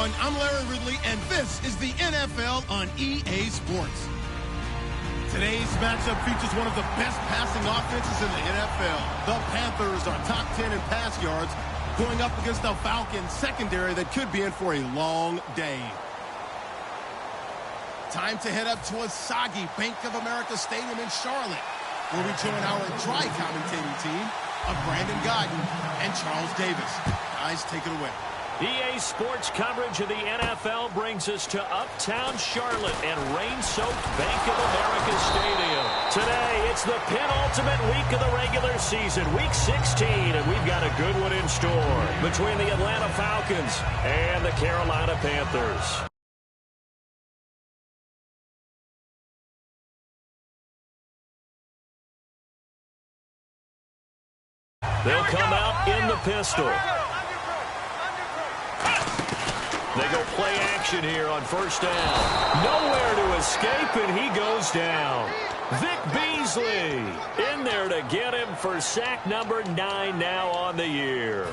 everyone. I'm Larry Ridley, and this is the NFL on EA Sports. Today's matchup features one of the best passing offenses in the NFL. The Panthers are top 10 in pass yards, going up against the Falcons secondary that could be in for a long day. Time to head up to a soggy Bank of America Stadium in Charlotte, where we join our dry commentating team of Brandon Godden and Charles Davis. Guys, take it away. EA Sports coverage of the NFL brings us to uptown Charlotte and rain-soaked Bank of America Stadium. Today, it's the penultimate week of the regular season, Week 16, and we've got a good one in store between the Atlanta Falcons and the Carolina Panthers. They'll come out in the pistol. They go play action here on first down. Nowhere to escape, and he goes down. Vic Beasley in there to get him for sack number 9 now on the year.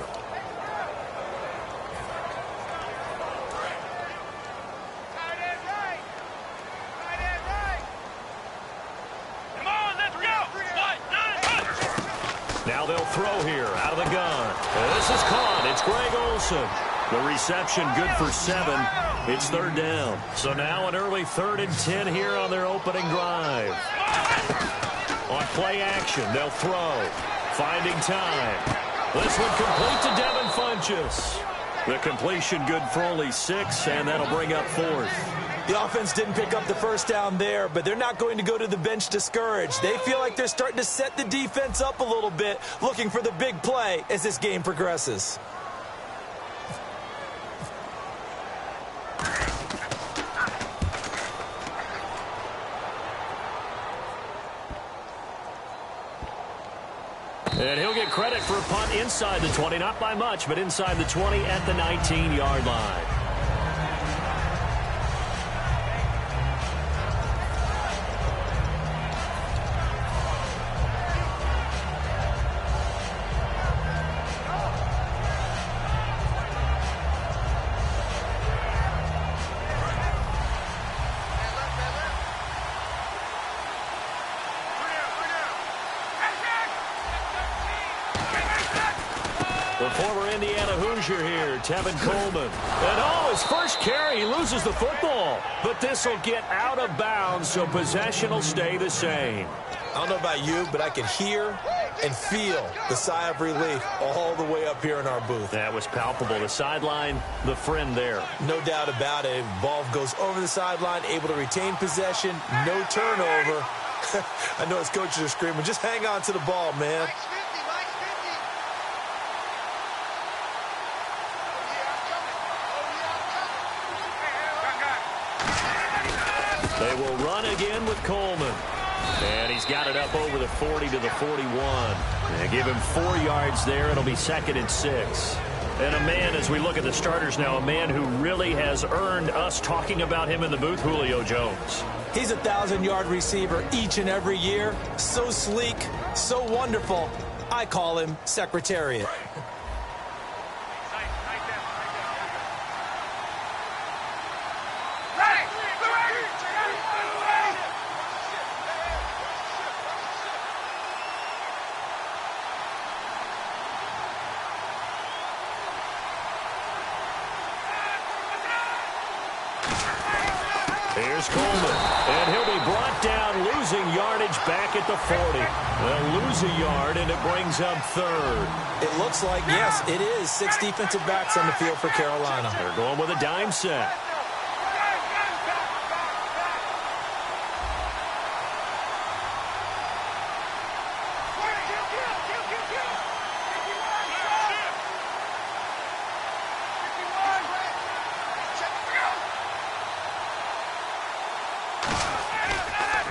Now they'll throw here out of the gun. This is caught. It's Greg Olsen. The reception good for 7. It's third down. So now an early 3rd and 10 here on their opening drive. On play action, they'll throw. Finding time. This one complete to Devin Funchess. The completion good for only 6, and that'll bring up 4th. The offense didn't pick up the first down there, but they're not going to go to the bench discouraged. They feel like they're starting to set the defense up a little bit, looking for the big play as this game progresses. And he'll get credit for a punt inside the 20, not by much, but inside the 20 at the 19-yard line. The former Indiana Hoosier here, Tevin Coleman. And his first carry, he loses the football. But this will get out of bounds, so possession will stay the same. I don't know about you, but I can hear and feel the sigh of relief all the way up here in our booth. That was palpable. The sideline, the friend there. No doubt about it. Ball goes over the sideline, able to retain possession, no turnover. I know his coaches are screaming, just hang on to the ball, man. They will run again with Coleman. And he's got it up over the 40 to the 41. They give him 4 yards there. It'll be 2nd and 6. And a man, as we look at the starters now, a man who really has earned us talking about him in the booth, Julio Jones. He's a 1,000-yard receiver each and every year. So sleek, so wonderful. I call him Secretariat. Here's Coleman, and he'll be brought down, losing yardage back at the 40. They'll lose a yard, and it brings up 3rd. It looks like, yes, it is 6 defensive backs on the field for Carolina. They're going with a dime set.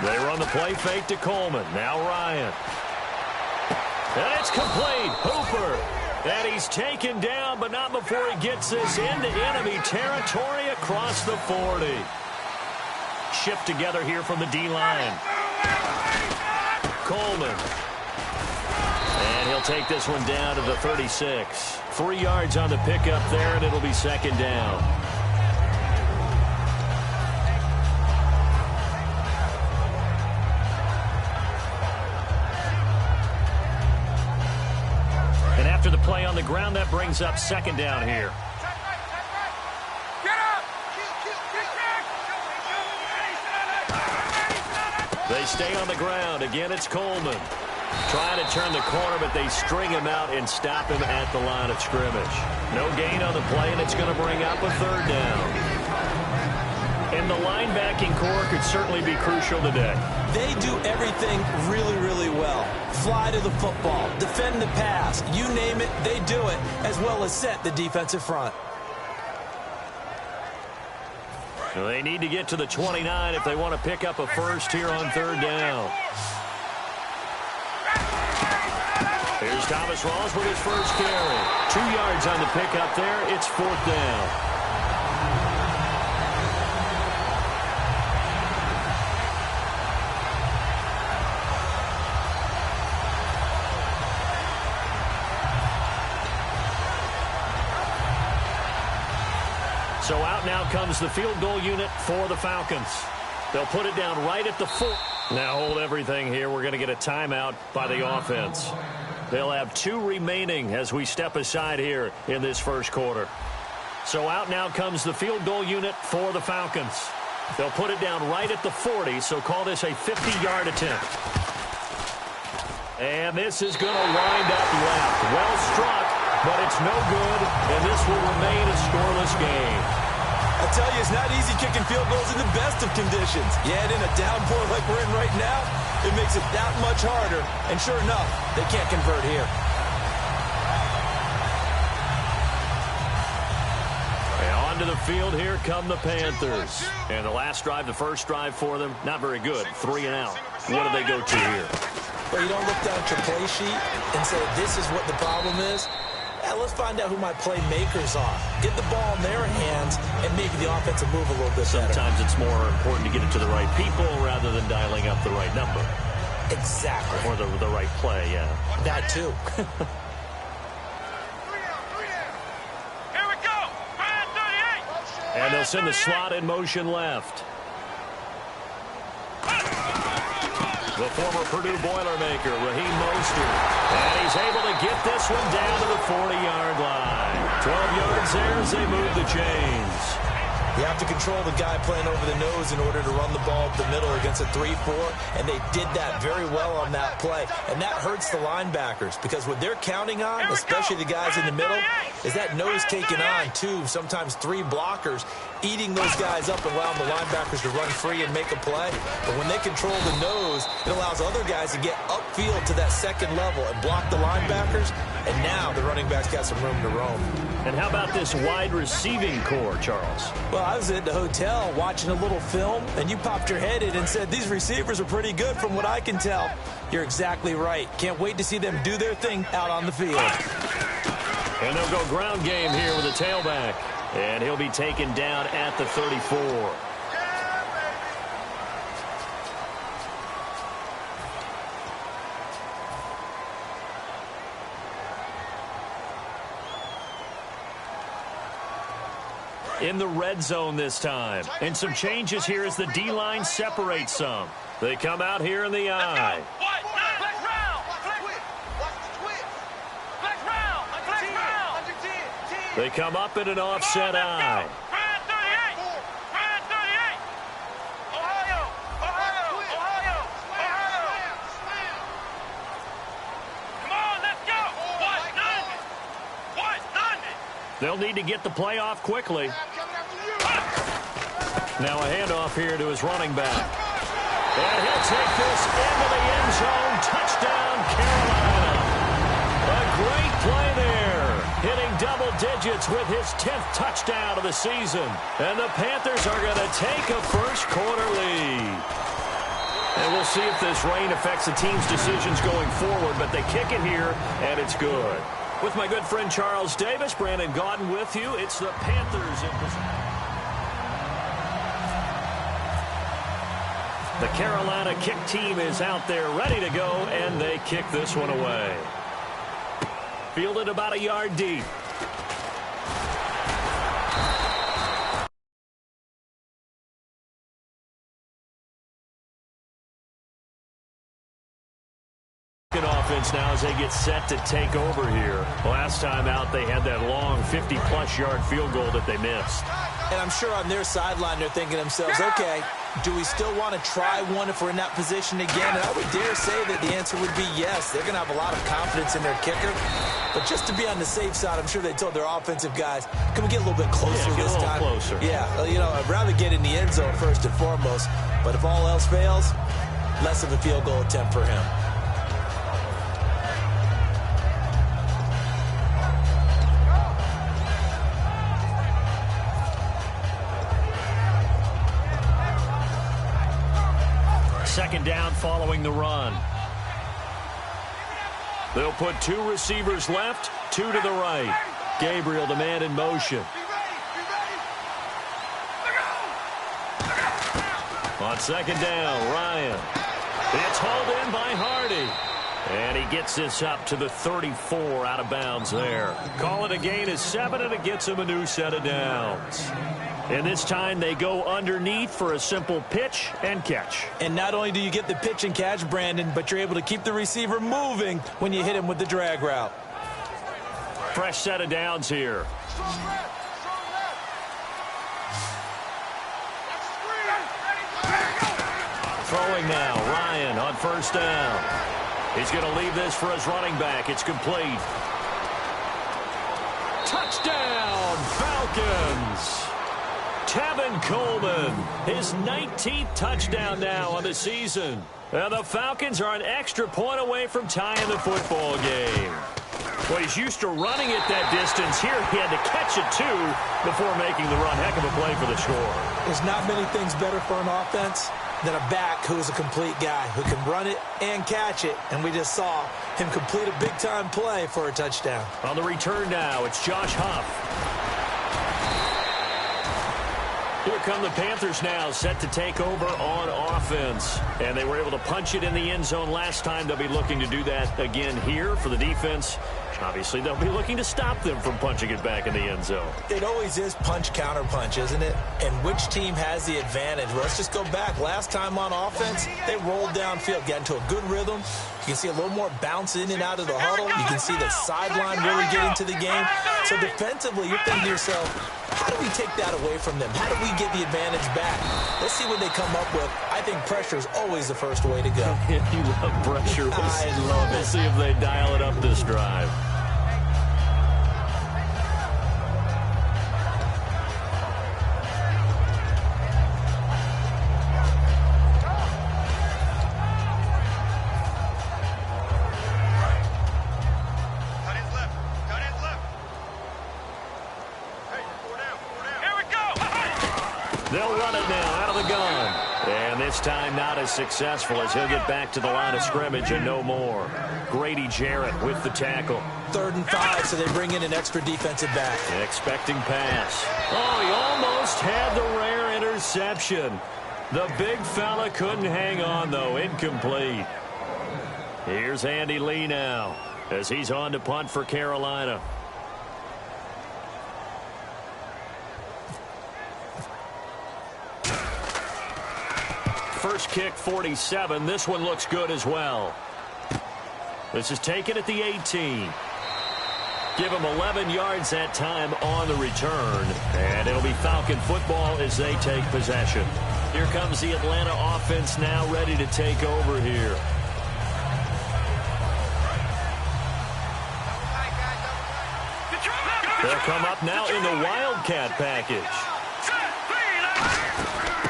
They run the play fake to Coleman. Now Ryan. And it's complete. Hooper. And he's taken down, but not before he gets this into enemy territory across the 40. Shift together here from the D-line. Coleman. And he'll take this one down to the 36. 3 yards on the pickup there, and it'll be 2nd down. play on the ground. That brings up second down here. They stay on the ground. Again, it's Coleman. Trying to turn the corner, but they string him out and stop him at the line of scrimmage. No gain on the play, and it's going to bring up a third down. And the linebacking core could certainly be crucial today. They do everything really, really well. Fly to the football, defend the pass, you name it, they do it, as well as set the defensive front. They need to get to the 29 if they want to pick up a first here on third down. Here's Thomas Rawls with his first carry. 2 yards on the pickup there. It's fourth down. So out now comes the field goal unit for the Falcons. They'll put it down right at the 4. Now hold everything here. We're going to get a timeout by the offense. They'll have 2 remaining as we step aside here in this first quarter. So out now comes the field goal unit for the Falcons. They'll put it down right at the 40, so call this a 50-yard attempt. And this is going to wind up left. Well struck, but it's no good, and this will remain a scoreless game. I tell you, it's not easy kicking field goals in the best of conditions. Yet in a downpour like we're in right now, it makes it that much harder. And sure enough, they can't convert here. And onto the field, here come the Panthers. And the last drive, the first drive for them, not very good. 3 and out. What do they go to here? Well, you don't look down at your play sheet and say, this is what the problem is. Let's find out who my playmakers are. Get the ball in their hands, and maybe the offense will move a little bit better. Sometimes it's more important to get it to the right people rather than dialing up the right number. Exactly. Or the right play, yeah. That too. Here we go. 38. And they'll send the slot in motion left. The former Purdue Boilermaker, Raheem Mostert. And he's able to get this one down to the 40-yard line. 12 yards there as they move the chains. You have to control the guy playing over the nose in order to run the ball up the middle against a 3-4, and they did that very well on that play. And that hurts the linebackers because what they're counting on, especially the guys in the middle, is that nose taking on 2, sometimes 3 blockers, eating those guys up and allowing the linebackers to run free and make a play. But when they control the nose, it allows other guys to get upfield to that second level and block the linebackers, and now the running back's got some room to roam. And how about this wide receiving core, Charles? Well, I was at the hotel watching a little film, and you popped your head in and said, these receivers are pretty good from what I can tell. You're exactly right. Can't wait to see them do their thing out on the field. And they'll go ground game here with a tailback. And he'll be taken down at the 34. In the red zone this time. And some changes here as the D-line separates some. They come out here in the eye. They come up in an offset eye. They'll need to get the play off quickly. Now a handoff here to his running back. And he'll take this into the end zone. Touchdown, Carolina. A great play there. Hitting double digits with his 10th touchdown of the season. And the Panthers are going to take a first quarter lead. And we'll see if this rain affects the team's decisions going forward, but they kick it here, and it's good. With my good friend Charles Davis, Brandon Gaudin with you. It's the Panthers in possession. The Carolina kick team is out there ready to go, and they kick this one away. Fielded about a yard deep. Offense now as they get set to take over here. Last time out, they had that long 50-plus yard field goal that they missed. And I'm sure on their sideline they're thinking to themselves, okay, do we still want to try one if we're in that position again? And I would dare say that the answer would be yes. They're going to have a lot of confidence in their kicker. But just to be on the safe side, I'm sure they told their offensive guys, can we get a little bit closer this time? Closer. Yeah, you know, I'd rather get in the end zone first and foremost. But if all else fails, less of a field goal attempt for him. Second down following the run. They'll put 2 receivers left, 2 to the right. Gabriel, the man in motion. On second down, Ryan. It's hauled in by Hardy. And he gets this up to the 34 out of bounds there. Call it a gain of 7, and it gets him a new set of downs. And this time they go underneath for a simple pitch and catch. And not only do you get the pitch and catch, Brandon, but you're able to keep the receiver moving when you hit him with the drag route. Fresh set of downs here. Throwing now, Ryan on first down. He's going to leave this for his running back. It's complete. Touchdown, Falcons! Tevin Coleman, his 19th touchdown now on the season. And the Falcons are an extra point away from tying the football game. Well, he's used to running it that distance. Here he had to catch it, too, before making the run. Heck of a play for the score. There's not many things better for an offense than a back who is a complete guy who can run it and catch it. And we just saw him complete a big-time play for a touchdown. On the return now, it's Josh Huff. Here come the Panthers now, set to take over on offense. And they were able to punch it in the end zone last time. They'll be looking to do that again here for the defense. Obviously, they'll be looking to stop them from punching it back in the end zone. It always is punch-counter-punch, isn't it? And which team has the advantage? Well, let's just go back. Last time on offense, they rolled downfield, got into a good rhythm. You can see a little more bounce in and out of the huddle. You can see the sideline really get into the game. So defensively, you're thinking to yourself, how do we take that away from them? How do we get the advantage back? Let's see what they come up with. I think pressure is always the first way to go. You love pressure. I love it. We'll see if they dial it up this drive. They'll run it now out of the gun. And this time not as successful as he'll get back to the line of scrimmage and no more. Grady Jarrett with the tackle. 3rd and 5, so they bring in an extra defensive back. Expecting pass. Oh, he almost had the rare interception. The big fella couldn't hang on, though. Incomplete. Here's Andy Lee now as he's on to punt for Carolina. First kick, 47. This one looks good as well. This is taken at the 18. Give him 11 yards that time on the return. And it'll be Falcon football as they take possession. Here comes the Atlanta offense now ready to take over here. They'll come up now in the Wildcat package.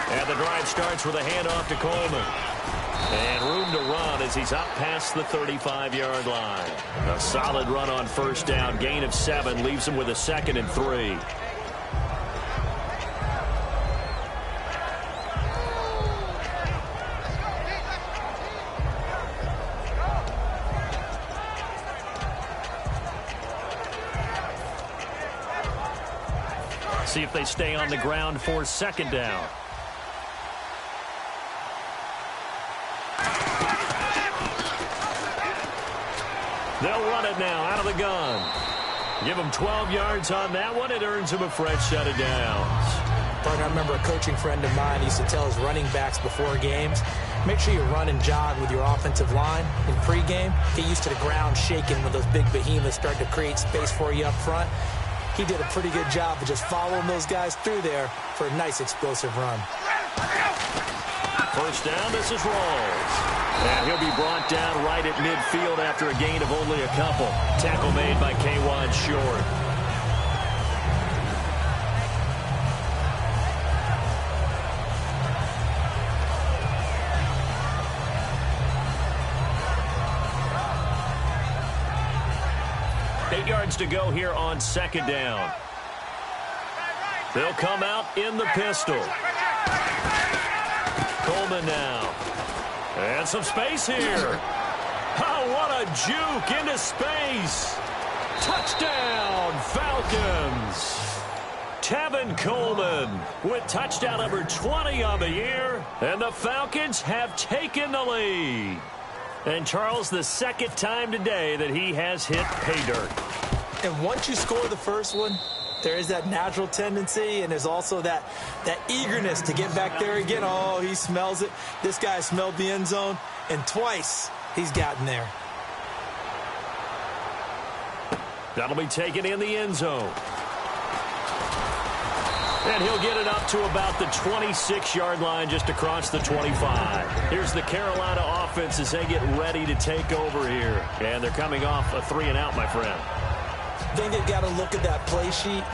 And the drive starts with a handoff to Coleman. And room to run as he's up past the 35-yard line. A solid run on first down. Gain of 7 leaves him with a 2nd and 3. See if they stay on the ground for 2nd down. They'll run it now out of the gun. Give him 12 yards on that one. It earns him a fresh set of downs. I remember a coaching friend of mine used to tell his running backs before games, Make sure you run and jog with your offensive line in pregame. Get used to the ground shaking when those big behemoths start to create space for you up front. He did a pretty good job of just following those guys through there for a nice explosive run. First down, this is Rawls. And he'll be brought down right at midfield after a gain of only a couple. Tackle made by K-Wan Short. To go here on second down. They'll come out in the pistol. Coleman now. And some space here. Oh, what a juke into space. Touchdown, Falcons. Tevin Coleman with touchdown number 20 on the year. And the Falcons have taken the lead. And Charles, the second time today that he has hit pay dirt. And once you score the first one, there is that natural tendency, and there's also that eagerness to get back there again. Oh, he smells it. This guy smelled the end zone, and twice he's gotten there. That'll be taken in the end zone. And he'll get it up to about the 26-yard line, just across the 25. Here's the Carolina offense as they get ready to take over here. And they're coming off a 3-and-out, my friend. I think they've got to look at that play sheet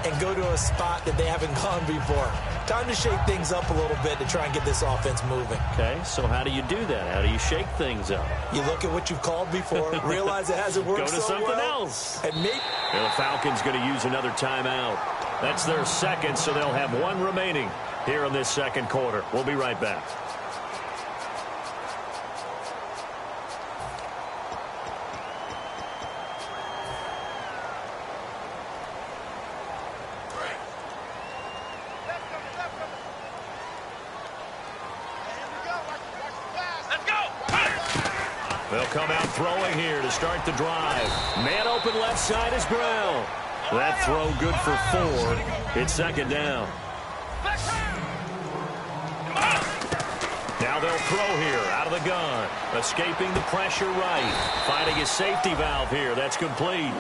and go to a spot that they haven't gone before. Time to shake things up a little bit to try and get this offense moving. Okay, so how do you do that? How do you shake things up? You look at what you've called before, realize it hasn't worked so well. Go to something else. And maybe the Falcons going to use another timeout. That's their second, so they'll have one remaining here in this second quarter. We'll be right back. They'll come out throwing here to start the drive. Man open left side is Brown. That throw good for 4. It's second down. Now they'll throw here out of the gun. Escaping the pressure right. Finding his safety valve here. That's complete.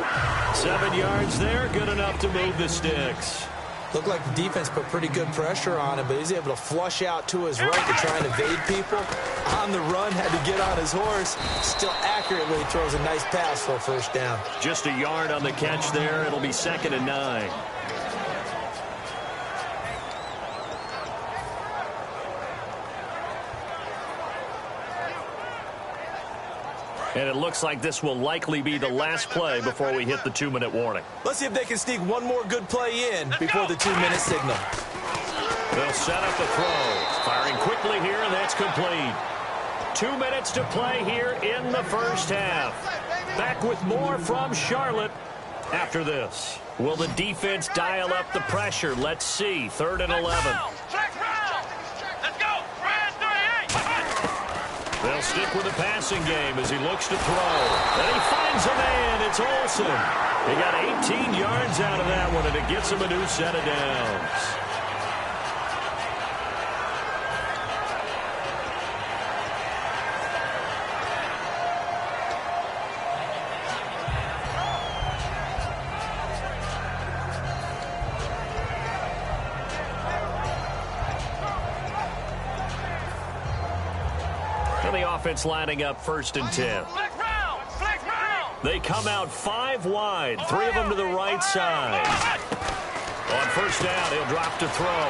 7 yards there. Good enough to move the sticks. Looked like the defense put pretty good pressure on him, but he's able to flush out to his right to try and evade people. On the run, had to get on his horse. Still accurately throws a nice pass for a first down. Just a yard on the catch there. It'll be 2nd and 9. And it looks like this will likely be the last play before we hit the 2-minute warning. Let's see if they can sneak one more good play in before the 2-minute signal. They'll set up the throw. Firing quickly here, and that's complete. 2 minutes to play here in the first half. Back with more from Charlotte after this. Will the defense dial up the pressure? Let's see. 3rd and 11. They'll stick with the passing game as he looks to throw. And he finds a man. It's Olsen. He got 18 yards out of that one, and it gets him a new set of downs. The offense lining up 1st and 10. They come out 5 wide, 3 of them to the right side. On first down, he'll drop to throw.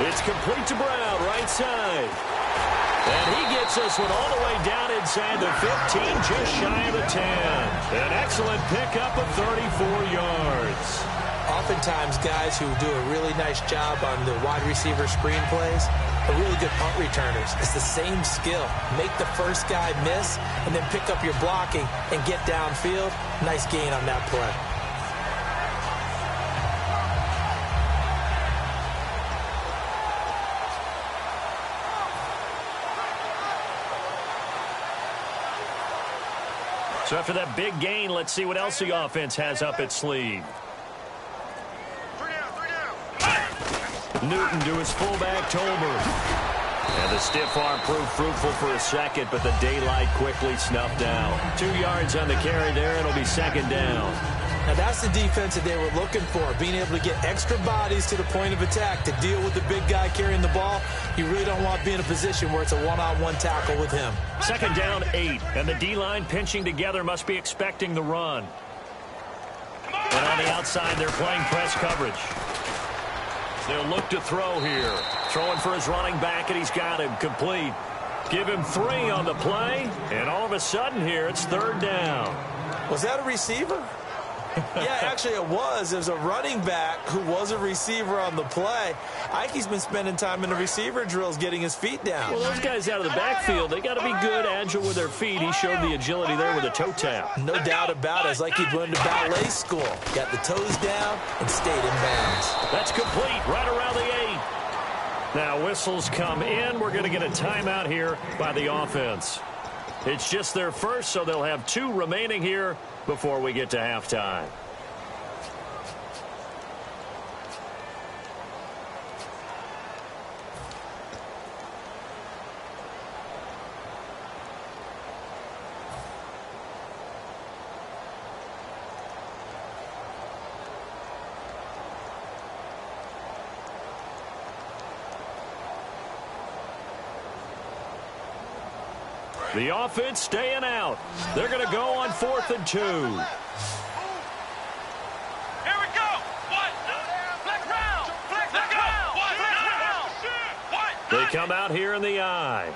It's complete to Brown, right side. And he gets this one all the way down inside the 15, just shy of the 10. An excellent pickup of 34 yards. Oftentimes, guys who do a really nice job on the wide receiver screen plays are really good punt returners. It's the same skill. Make the first guy miss and then pick up your blocking and get downfield. Nice gain on that play. So after that big gain, let's see what else the offense has up its sleeve. Newton to his fullback, Tolbert. And the stiff arm proved fruitful for a second, but the daylight quickly snuffed out. 2 yards on the carry there, and it'll be second down. Now, that's the defense that they were looking for, being able to get extra bodies to the point of attack to deal with the big guy carrying the ball. You really don't want to be in a position where it's a one-on-one tackle with him. Second down, 8, and the D-line pinching together must be expecting the run. And on the outside, they're playing press coverage. They'll look to throw here. Throwing for his running back, and he's got him complete. Give him 3 on the play, and all of a sudden here, it's third down. Was that a receiver? Yeah, actually it was. There's a running back who was a receiver on the play. Ike's been spending time in the receiver drills getting his feet down. Well, those guys out of the backfield, they got to be good, agile with their feet. He showed the agility there with a toe tap. No doubt about it. It's like he'd learned to ballet school. Got the toes down and stayed in bounds. That's complete right around the 8. Now whistles come in. We're going to get a timeout here by the offense. It's just their first, so they'll have 2 remaining here before we get to halftime. The offense staying out. They're going to go on 4th and 2. Here we go. What? Black round. Black round. They come out here in the eye.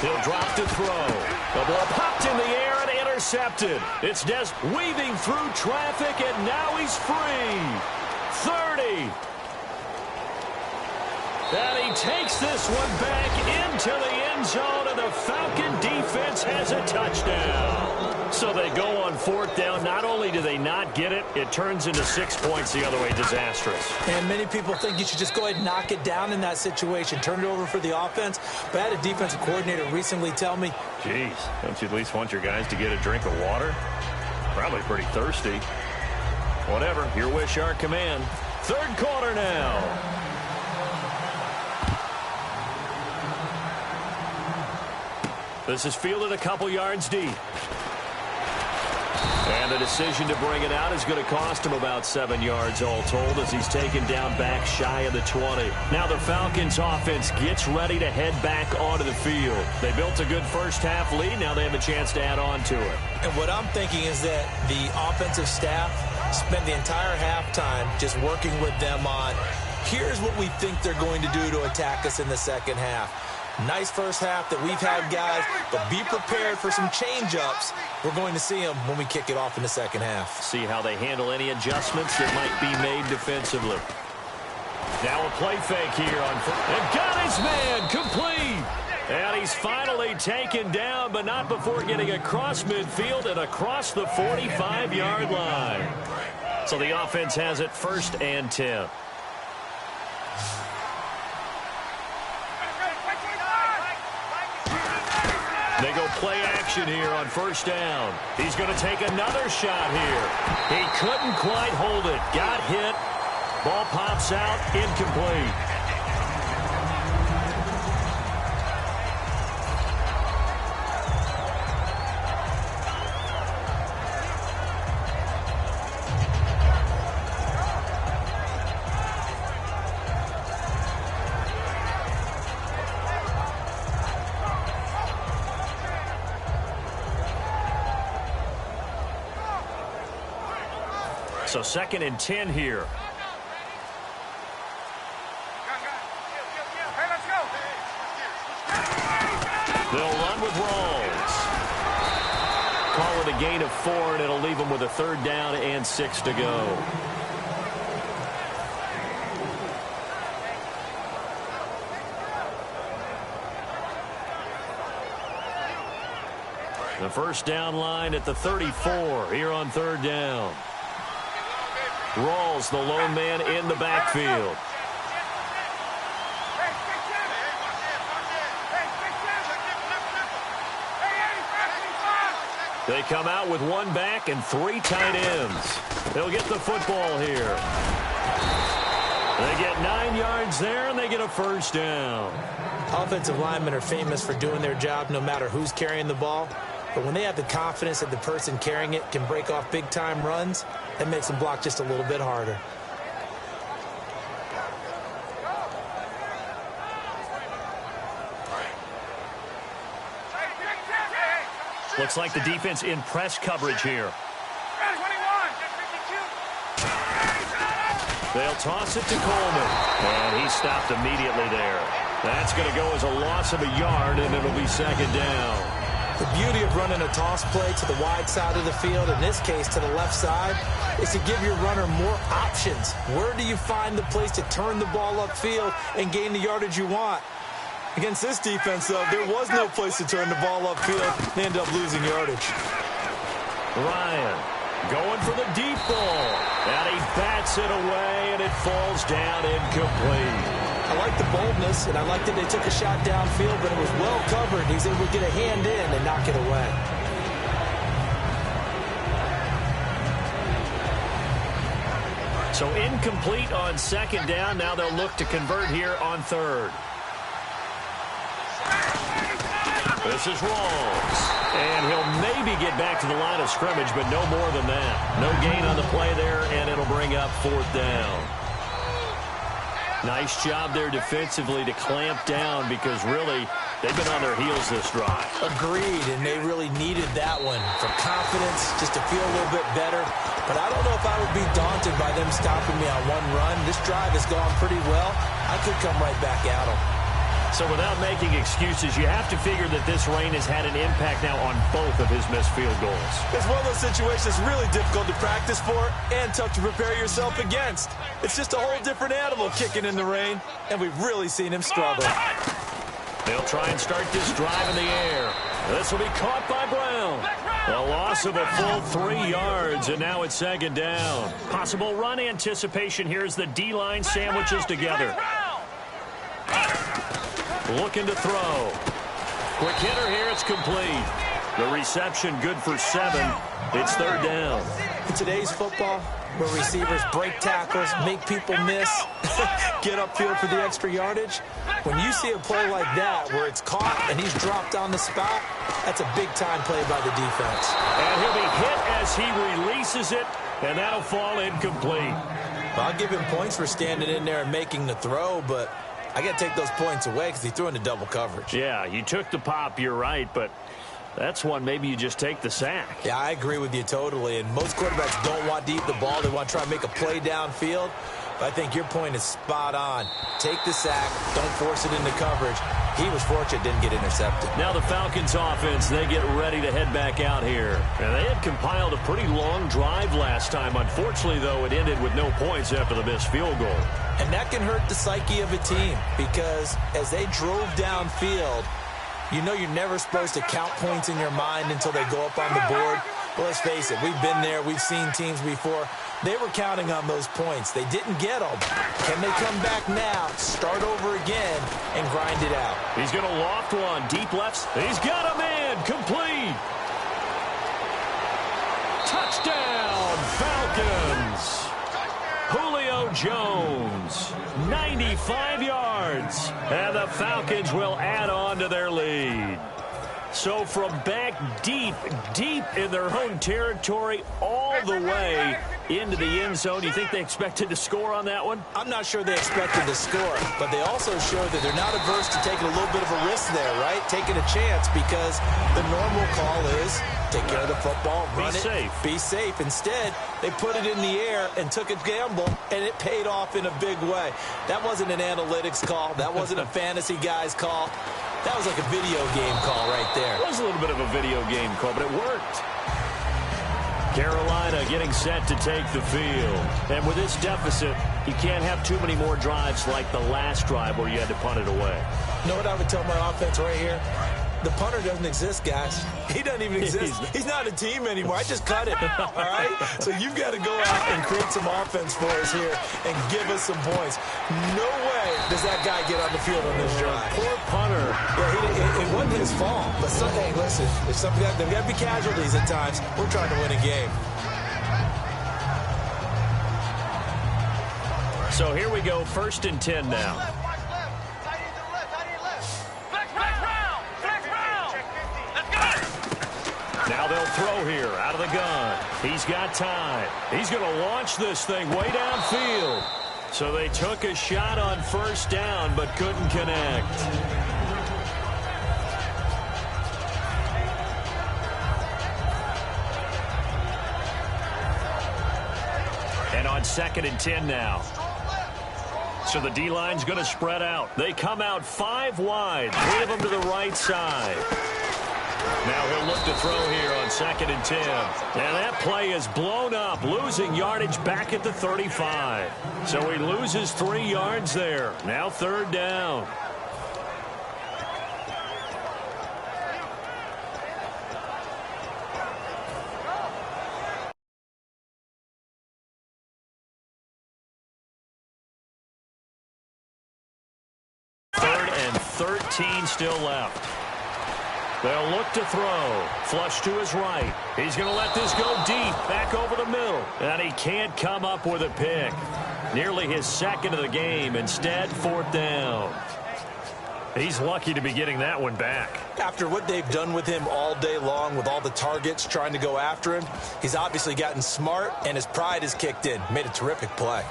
He'll drop to throw. The ball popped in the air and intercepted. It's just weaving through traffic, and now he's free. 30. And he takes this one back into the end zone, and the Falcon defense has a touchdown. So they go on 4th down. Not only do they not get it, it turns into 6 points the other way. Disastrous. And many people think you should just go ahead and knock it down in that situation. Turn it over for the offense. But I had a defensive coordinator recently tell me, geez, don't you at least want your guys to get a drink of water? Probably pretty thirsty. Whatever, your wish, our command. 3rd quarter now. This is fielded a couple yards deep. And the decision to bring it out is going to cost him about 7 yards all told as he's taken down back shy of the 20. Now the Falcons offense gets ready to head back onto the field. They built a good first half lead. Now they have a chance to add on to it. And what I'm thinking is that the offensive staff spent the entire halftime just working with them on, here's what we think they're going to do to attack us in the second half. Nice first half that we've had, guys, but be prepared for some change-ups. We're going to see them when we kick it off in the second half. See how they handle any adjustments that might be made defensively. Now a play fake here on and got his man complete. And he's finally taken down, but not before getting across midfield and across the 45-yard line. So the offense has it 1st and 10. They go play action here on 1st down. He's going to take another shot here. He couldn't quite hold it. Got hit. Ball pops out. Incomplete. So 2nd and 10 here. They'll run with Rawls. Call it a gain of 4, and it'll leave them with a 3rd down and 6 to go. The 1st down line at the 34 here on 3rd down. Rawls, the lone man in the backfield. They come out with 1 back and 3 tight ends. They'll get the football here. They get 9 yards there, and they get a first down. Offensive linemen are famous for doing their job no matter who's carrying the ball. But when they have the confidence that the person carrying it can break off big-time runs, that makes them block just a little bit harder. Looks like the defense in press coverage here. They'll toss it to Coleman, and he stopped immediately there. That's going to go as a loss of a yard, and it'll be second down. The beauty of running a toss play to the wide side of the field, in this case to the left side, is to give your runner more options. Where do you find the place to turn the ball upfield and gain the yardage you want? Against this defense, though, there was no place to turn the ball upfield. They end up losing yardage. Ryan going for the deep ball, and he bats it away, and it falls down incomplete. I like the boldness, and I like that they took a shot downfield, but it was well covered. He was able to get a hand in and knock it away. So incomplete on second down. Now they'll look to convert here on third. This is Rawls, and he'll maybe get back to the line of scrimmage, but no more than that. No gain on the play there, and it'll bring up fourth down. Nice job there defensively to clamp down, because really they've been on their heels this drive. Agreed, and they really needed that one for confidence, just to feel a little bit better. But I don't know if I would be daunted by them stopping me on one run. This drive has gone pretty well. I could come right back at them. So without making excuses, you have to figure that this rain has had an impact now on both of his missed field goals. It's one of those situations really difficult to practice for and tough to prepare yourself against. It's just a whole different animal kicking in the rain, and we've really seen him struggle. They'll try and start this drive in the air. This will be caught by Brown. A loss of a full 3 yards, and now it's second down. Possible run anticipation here as the D-line sandwiches together. Looking to throw. Quick hitter here, it's complete. The reception good for 7. It's third down. In today's football, where receivers break tackles, make people miss, get upfield for the extra yardage, when you see a play like that where it's caught and he's dropped on the spot, that's a big-time play by the defense. And he'll be hit as he releases it, and that'll fall incomplete. Well, I'll give him points for standing in there and making the throw, but I got to take those points away because he threw into double coverage. Yeah, you took the pop, you're right, but that's one maybe you just take the sack. Yeah, I agree with you totally, and most quarterbacks don't want to eat the ball. They want to try and make a play downfield, but I think your point is spot on. Take the sack, don't force it into coverage. He was fortunate didn't get intercepted. Now the Falcons offense, they get ready to head back out here. And they had compiled a pretty long drive last time. Unfortunately, though, it ended with no points after the missed field goal. And that can hurt the psyche of a team, because as they drove downfield, you know you're never supposed to count points in your mind until they go up on the board. But let's face it, we've been there. We've seen teams before. They were counting on those points. They didn't get them. Can they come back now, start over again, and grind it out? He's going to loft one. Deep lefts. He's got a man. Complete. Touchdown, Falcons. Julio Jones, 95 yards. And the Falcons will add on to their lead. So from back deep in their own territory, all the way into the end zone, you think they expected to score on that one? I'm not sure they expected to score, but they also showed that they're not averse to taking a little bit of a risk there, right? Taking a chance, because the normal call is take care of the football, run it, be safe. Instead, they put it in the air and took a gamble, and it paid off in a big way. That wasn't an analytics call. That wasn't a fantasy guy's call. That was like a video game call right there. It was a little bit of a video game call, but it worked. Carolina getting set to take the field. And with this deficit, you can't have too many more drives like the last drive where you had to punt it away. You know what I would tell my offense right here? The punter doesn't exist, guys. He doesn't even exist. He's not a team anymore. I just cut it, all right? So you've got to go out and create some offense for us here and give us some points. No way does that guy get on the field on this drive. Poor punter. Yeah, it wasn't his fault. But, hey, listen, if there's got to be casualties at times. We're trying to win a game. So here we go, 1st and 10 now. Now they'll throw here out of the gun. He's got time. He's going to launch this thing way downfield. So they took a shot on 1st down but couldn't connect. And on 2nd and 10 now. So the D-line's going to spread out. They come out 5 wide, 3 of them to the right side. Now he'll look to throw here on 2nd and 10. And that play is blown up, losing yardage back at the 35. So he loses 3 yards there. Now 3rd down. Third and 13 still left. They'll look to throw. Flush to his right. He's going to let this go deep, back over the middle. And he can't come up with a pick. Nearly his 2nd of the game. Instead, 4th down. He's lucky to be getting that one back. After what they've done with him all day long, with all the targets trying to go after him, he's obviously gotten smart, and his pride has kicked in. Made a terrific play.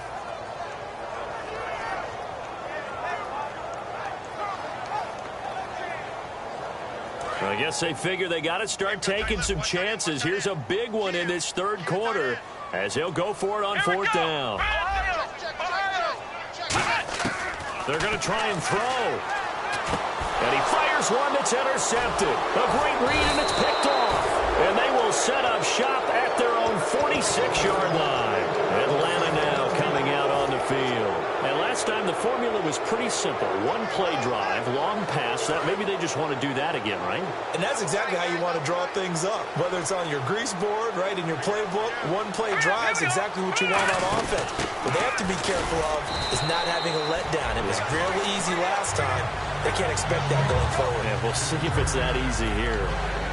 I guess they figure they got to start taking some chances. Here's a big one in this 3rd quarter as he'll go for it on 4th down. They're going to try and throw. And he fires one that's intercepted. A great read, and it's picked off. And they will set up shop at their own 46-yard line. Atlanta now coming out on the field. And last time the formula was pretty simple. 1-play drive, long pass. That maybe they just want to do that again, right? And that's exactly how you want to draw things up. Whether it's on your grease board, right, in your playbook, 1-play drive's exactly what you want on offense. What they have to be careful of is not having a letdown. It was real easy last time. They can't expect that going forward. Yeah, we'll see if it's that easy here.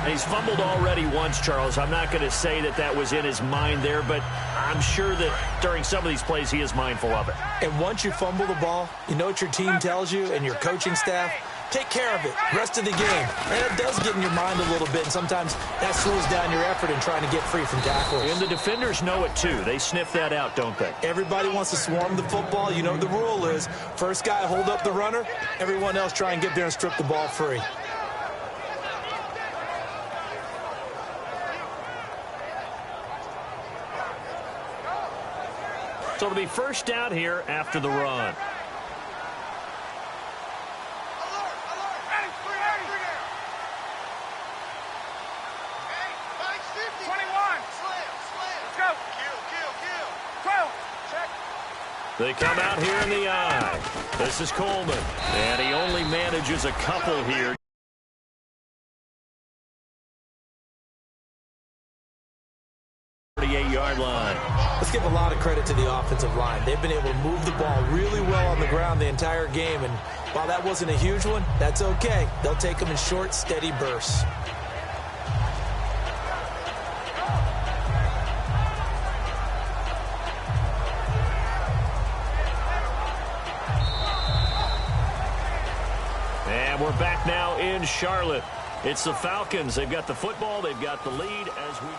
And he's fumbled already once, Charles. I'm not going to say that that was in his mind there, but I'm sure that during some of these plays he is mindful of it. And once you fumble the ball, you know what your team tells you and your coaching staff? Take care of it. Rest of the game. And it does get in your mind a little bit, and sometimes that slows down your effort in trying to get free from tackles. And the defenders know it, too. They sniff that out, don't they? Everybody wants to swarm the football. You know what the rule is. First guy hold up the runner. Everyone else try and get there and strip the ball free. So it'll be 1st down here after the run. They come out here in the eye. This is Coleman. And he only manages a couple here. 38-yard line. Let's give a lot of credit to the offensive line. They've been able to move the ball really well on the ground the entire game. And while that wasn't a huge one, that's okay. They'll take them in short, steady bursts. And we're back now in Charlotte. It's the Falcons. They've got the football. They've got the lead as we...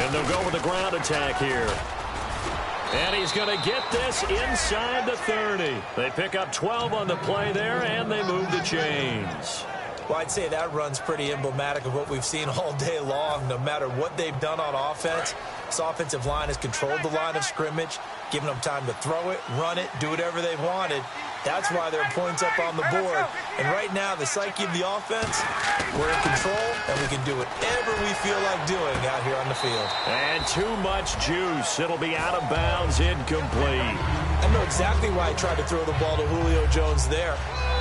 And they'll go with a ground attack here. And he's going to get this inside the 30. They pick up 12 on the play there, and they move the chains. Well, I'd say that run's pretty emblematic of what we've seen all day long. No matter what they've done on offense, this offensive line has controlled the line of scrimmage, given them time to throw it, run it, do whatever they've wanted. That's why there are points up on the board. And right now, the psyche of the offense, we're in control, and we can do whatever we feel like doing out here on the field. And too much juice. It'll be out of bounds, incomplete. I know exactly why I tried to throw the ball to Julio Jones there.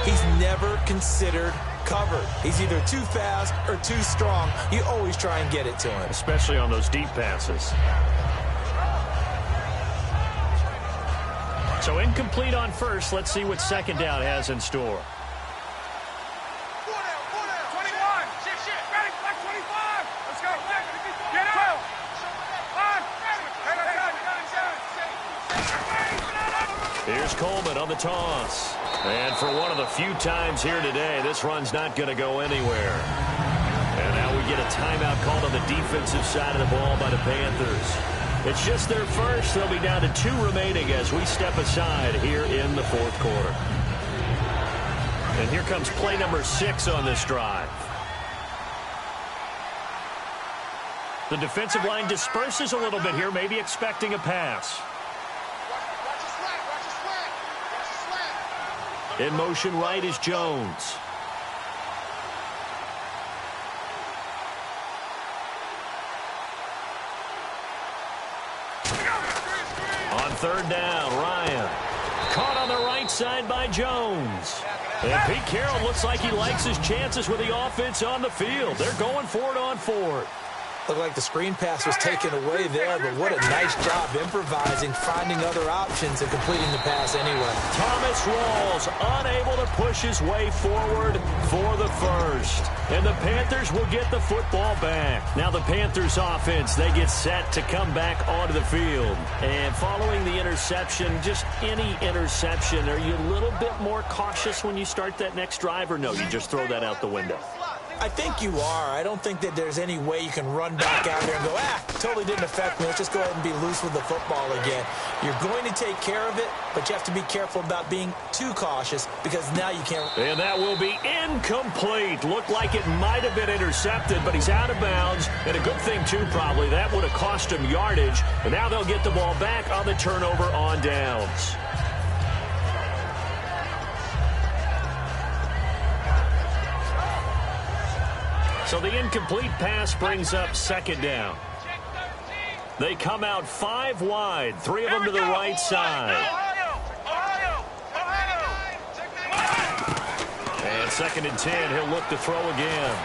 He's never considered covered. He's either too fast or too strong. You always try and get it to him. Especially on those deep passes. So incomplete on first. Let's see what second down has in store. 21. Shift. Ready, flag 25. Let's go. Get out. Here's Coleman on the toss. And for one of the few times here today, this run's not going to go anywhere. And now we get a timeout called on the defensive side of the ball by the Panthers. It's just their first. They'll be down to 2 remaining as we step aside here in the fourth quarter. And here comes play number 6 on this drive. The defensive line disperses a little bit here, maybe expecting a pass. In motion right is Jones. On third down, Ryan. Caught on the right side by Jones. And Pete Carroll looks like he likes his chances with the offense on the field. They're going for it on 4th. Looked like the screen pass was taken away there, but what a nice job improvising, finding other options, and completing the pass anyway. Thomas Rawls unable to push his way forward for the first. And the Panthers will get the football back. Now the Panthers offense, they get set to come back onto the field. And following the interception, just any interception, are you a little bit more cautious when you start that next drive, or no, you just throw that out the window? I think you are. I don't think that there's any way you can run back out there and go, totally didn't affect me. Let's just go ahead and be loose with the football again. You're going to take care of it, but you have to be careful about being too cautious because now you can't. And that will be incomplete. Looked like it might have been intercepted, but he's out of bounds. And a good thing, too, probably. That would have cost him yardage. And now they'll get the ball back on the turnover on downs. So the incomplete pass brings up second down. They come out 5 wide, 3 of them to the right side. And 2nd and 10, he'll look to throw again.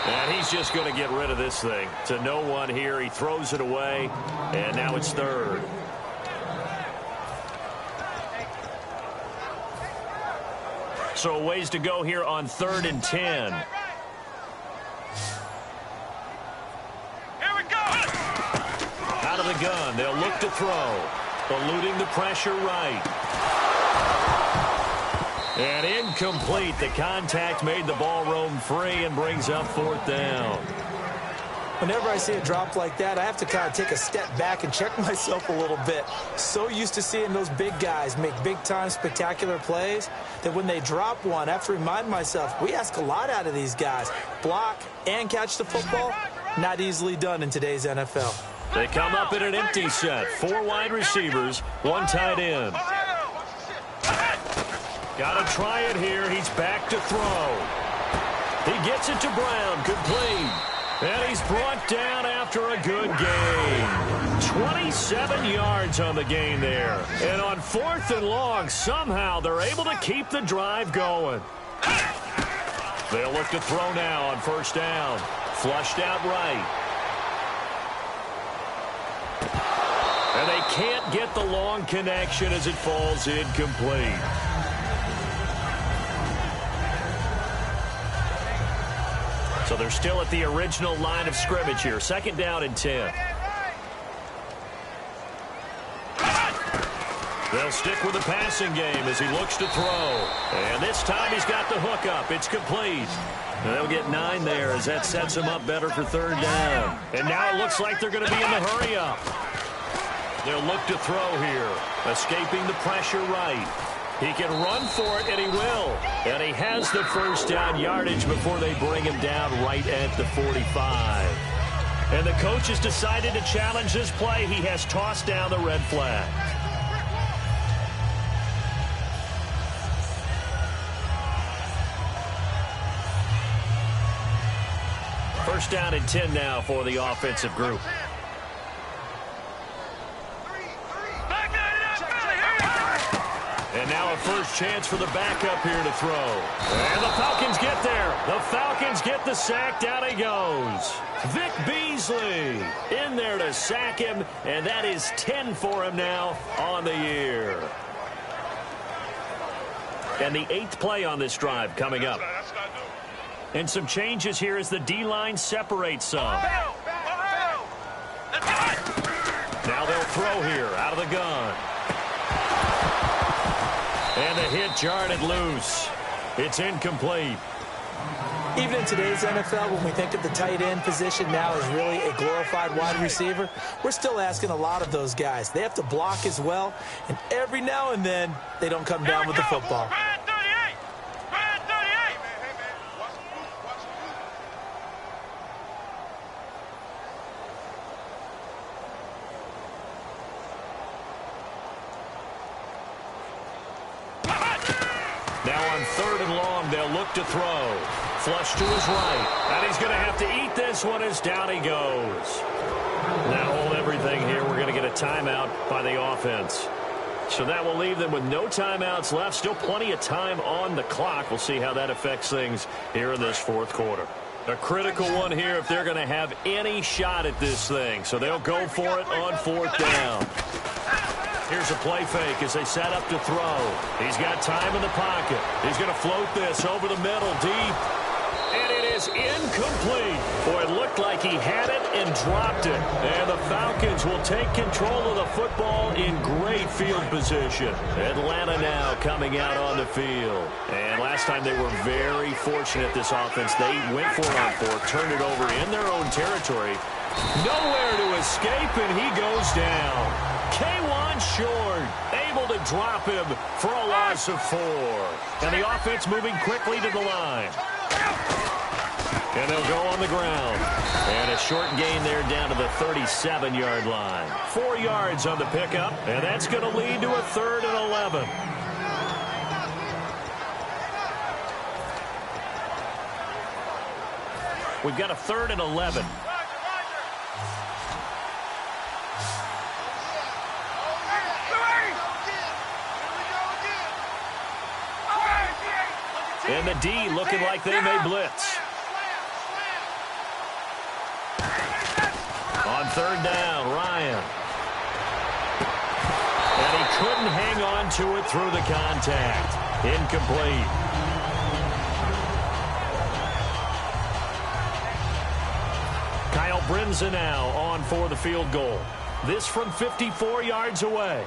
And he's just going to get rid of this thing. To no one here, he throws it away, and now it's 3rd. So a ways to go here on 3rd and 10. Out of the gun, they'll look to throw. Eluding the pressure right. And incomplete. The contact made the ball roam free and brings up 4th down. Whenever I see a drop like that, I have to kind of take a step back and check myself a little bit. So used to seeing those big guys make big-time spectacular plays that when they drop one, I have to remind myself, we ask a lot out of these guys. Block and catch the football, not easily done in today's NFL. They come up in an empty set. 4 wide receivers, 1 tight end. Got to try it here. He's back to throw. He gets it to Brown, complete. And he's brought down after a good gain. 27 yards on the gain there. And on 4th and long, somehow they're able to keep the drive going. They'll look to throw now on 1st down. Flushed out right. And they can't get the long connection as it falls incomplete. So they're still at the original line of scrimmage here. 2nd down and 10. They'll stick with the passing game as he looks to throw. And this time he's got the hook up. It's complete. And they'll get 9 there as that sets him up better for 3rd down. And now it looks like they're going to be in the hurry up. They'll look to throw here. Escaping the pressure right. He can run for it, and he will. And he has the 1st down yardage before they bring him down right at the 45. And the coach has decided to challenge this play. He has tossed down the red flag. First down and 10 now for the offensive group. And now a first chance for the backup here to throw. And the Falcons get there. The Falcons get the sack. Down he goes. Vic Beasley in there to sack him, and that is 10 for him now on the year. And the 8th play on this drive coming up. And some changes here as the D-line separates some. Now they'll throw here out of the gun. And the hit jarred it loose. It's incomplete. Even in today's NFL, when we think of the tight end position now as really a glorified wide receiver, we're still asking a lot of those guys. They have to block as well, and every now and then, they don't come down with the football. Now on 3rd and long, they'll look to throw. Flush to his right. And he's going to have to eat this one as down he goes. Now hold everything here. We're going to get a timeout by the offense. So that will leave them with no timeouts left. Still plenty of time on the clock. We'll see how that affects things here in this 4th quarter. A critical one here if they're going to have any shot at this thing. So they'll go for it on 4th down. Here's a play fake as they set up to throw. He's got time in the pocket. He's going to float this over the middle deep. And it is incomplete. Boy, it looked like he had it and dropped it. And the Falcons will take control of the football in great field position. Atlanta now coming out on the field. And last time they were very fortunate, this offense. They went for it on 4th, turned it over in their own territory. Nowhere to escape, and he goes down. K1 short, able to drop him for a loss of 4. And the offense moving quickly to the line. And they'll go on the ground. And a short gain there down to the 37-yard line. 4 yards on the pickup, and that's going to lead to a 3rd and 11. We've got a 3rd and 11. And the D looking like they may blitz. On 3rd down, Ryan. And he couldn't hang on to it through the contact. Incomplete. Kyle Brinza now on for the field goal. This from 54 yards away.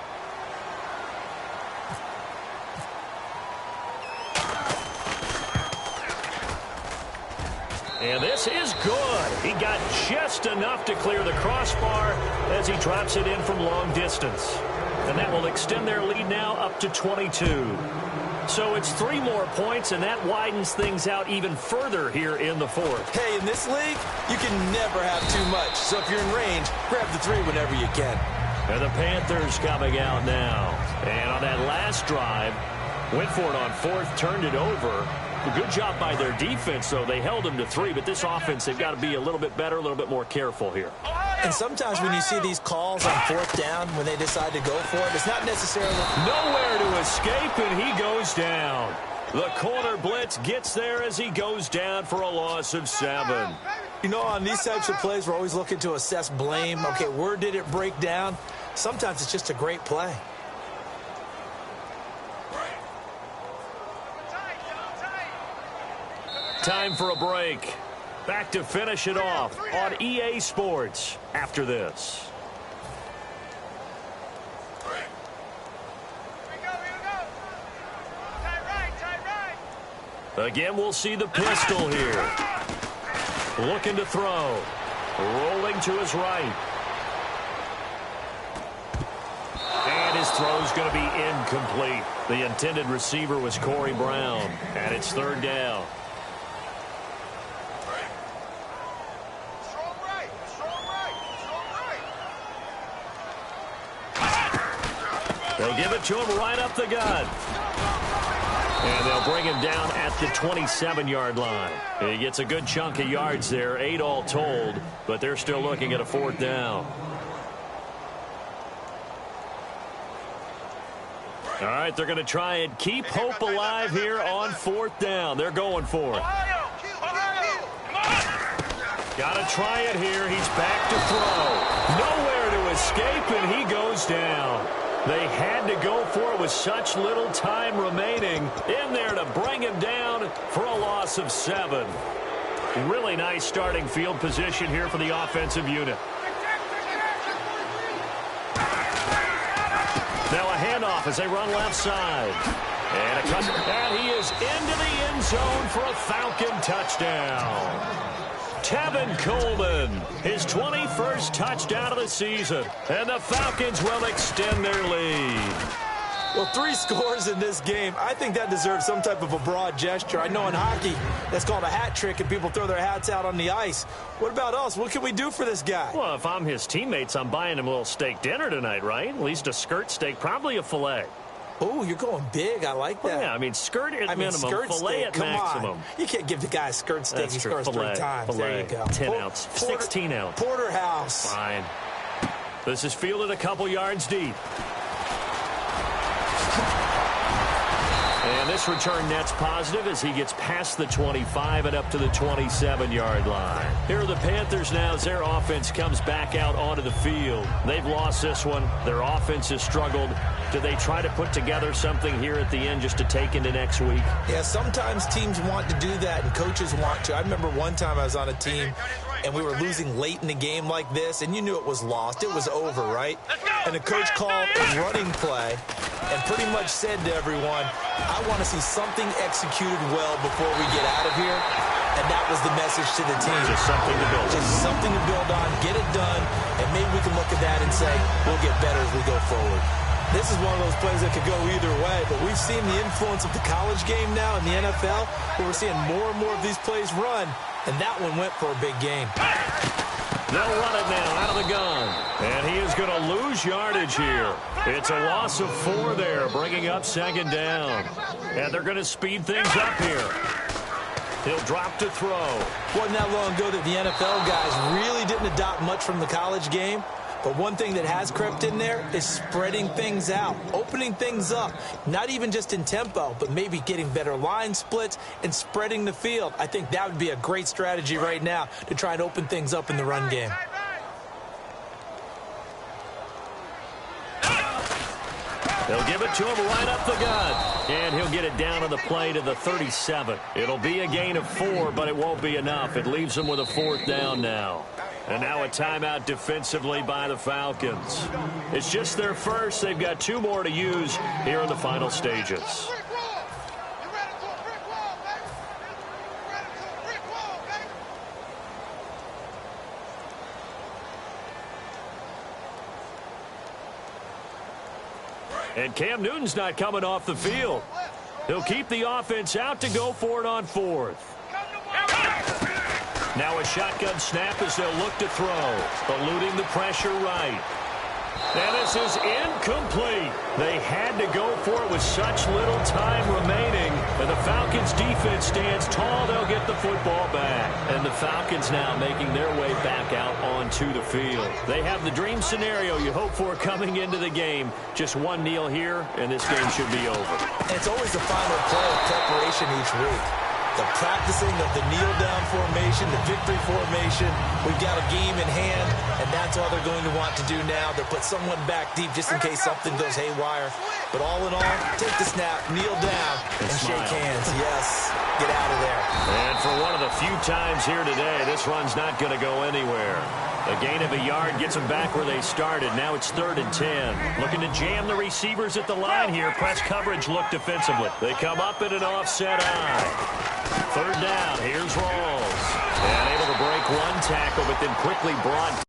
And this is good. He got just enough to clear the crossbar as he drops it in from long distance. And that will extend their lead now up to 22. So it's 3 more points, and that widens things out even further here in the 4th. Hey, in this league, you can never have too much. So if you're in range, grab the 3 whenever you can. And the Panthers coming out now. And on that last drive, went for it on 4th, turned it over. Good job by their defense, though. They held them to 3, but this offense, they've got to be a little bit better, a little bit more careful here. And sometimes when you see these calls on 4th down, when they decide to go for it, it's not necessarily... Nowhere to escape, and he goes down. The corner blitz gets there as he goes down for a loss of 7. You know, on these types of plays, we're always looking to assess blame. Okay, where did it break down? Sometimes it's just a great play. Time for a break. Back to finish it off on EA Sports after this. Again, we'll see the pistol here. Looking to throw. Rolling to his right. And his throw's going to be incomplete. The intended receiver was Corey Brown. And it's 3rd down. They'll give it to him right up the gut. And they'll bring him down at the 27-yard line. He gets a good chunk of yards there, 8 all told, but they're still looking at a 4th down. All right, they're going to try and keep hope alive here on 4th down. They're going for it. Got to try it here. He's back to throw. Nowhere to escape, and he goes down. They had to go for it with such little time remaining in there to bring him down for a loss of 7. Really nice starting field position here for the offensive unit. Now a handoff as they run left side. And a cut. And he is into the end zone for a Falcon touchdown. Tevin Coleman, his 21st touchdown of the season. And the Falcons will extend their lead. Well, 3 scores in this game. I think that deserves some type of a broad gesture. I know in hockey, that's called a hat trick, and people throw their hats out on the ice. What about us? What can we do for this guy? Well, if I'm his teammates, I'm buying him a little steak dinner tonight, right? At least a skirt steak, probably a filet. Oh, you're going big. I like that. Well, yeah, I mean, skirt at minimum, filet at maximum. On. You can't give the guy a skirt steak. He scores 3 times. There you go. 10 ounce, 16 ounce. Porterhouse. Fine. This is fielded a couple yards deep. And this return net's positive as he gets past the 25 and up to the 27-yard line. Here are the Panthers now as their offense comes back out onto the field. They've lost this one. Their offense has struggled. Do they try to put together something here at the end just to take into next week? Yeah, sometimes teams want to do that and coaches want to. I remember one time I was on a team and we were losing late in the game like this, and you knew it was lost. It was over, right? And the coach called a running play and pretty much said to everyone, I want to see something executed well before we get out of here. And that was the message to the team. Just something to build on. Just something to build on, get it done, and maybe we can look at that and say, we'll get better as we go forward. This is one of those plays that could go either way, but we've seen the influence of the college game now in the NFL, where we're seeing more and more of these plays run, and that one went for a big game. They'll run it now out of the gun. And he is going to lose yardage here. It's a loss of 4 there, bringing up 2nd down. And they're going to speed things up here. He'll drop to throw. Wasn't that long ago that the NFL guys really didn't adopt much from the college game. But one thing that has crept in there is spreading things out, opening things up, not even just in tempo, but maybe getting better line splits and spreading the field. I think that would be a great strategy right now to try and open things up in the run game. They'll give it to him right up the gut. And he'll get it down on the play to the 37. It'll be a gain of 4, but it won't be enough. It leaves them with a 4th down now. And now a timeout defensively by the Falcons. It's just their first. They've got 2 more to use here in the final stages. And Cam Newton's not coming off the field. He'll keep the offense out to go for it on 4th. Now a shotgun snap as they'll look to throw. Eluding the pressure right. And this is incomplete. They had to go for it with such little time remaining. And the Falcons defense stands tall. They'll get the football back. And the Falcons now making their way back out onto the field. They have the dream scenario you hope for coming into the game. Just one kneel here, and this game should be over. It's always the final play of preparation each week. The practicing of the kneel-down formation, the victory formation. We've got a game in hand, and that's all they're going to want to do now. They'll put someone back deep just in case something goes haywire. But all in all, take the snap, kneel down, and shake hands. Yes, get out of there. And for one of the few times here today, this run's not going to go anywhere. A gain of a yard gets them back where they started. Now it's 3rd and 10. Looking to jam the receivers at the line here. Press coverage look defensively. They come up in an offset eye. 3rd down. Here's Rawls. And able to break one tackle, but then quickly brought